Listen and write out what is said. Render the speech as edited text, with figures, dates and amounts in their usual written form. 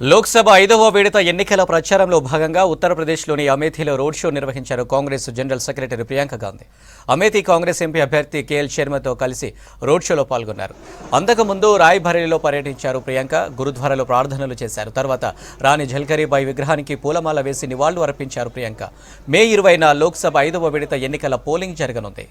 లోక్సభ 5వ విడత ఎన్నికల ప్రచారంలో భాగంగా ఉత్తరప్రదేశ్లోని అమేథీలో రోడ్ షో నిర్వహించారు Congress general secretary Priyanka Gandhi. Amethi Congress MP అభ్యర్థి కేఎల్ శర్మతో కలిసి రోడ్ షోలో పాల్గొన్నారు. అంతకుముందు రాయ్‌బరేలీలో పర్యటించారు ప్రియాంక. గురుద్వారాలో ప్రార్థనలు చేశారు. తర్వాత రాణి ఝల్కరీబాయి విగ్రహానికి పూలమాల వేసి నివాళులు అర్పించారు ప్రియాంక. మే 20న లోక్సభ 5వ విడత ఎన్నికల పోలింగ్ జరగనుంది.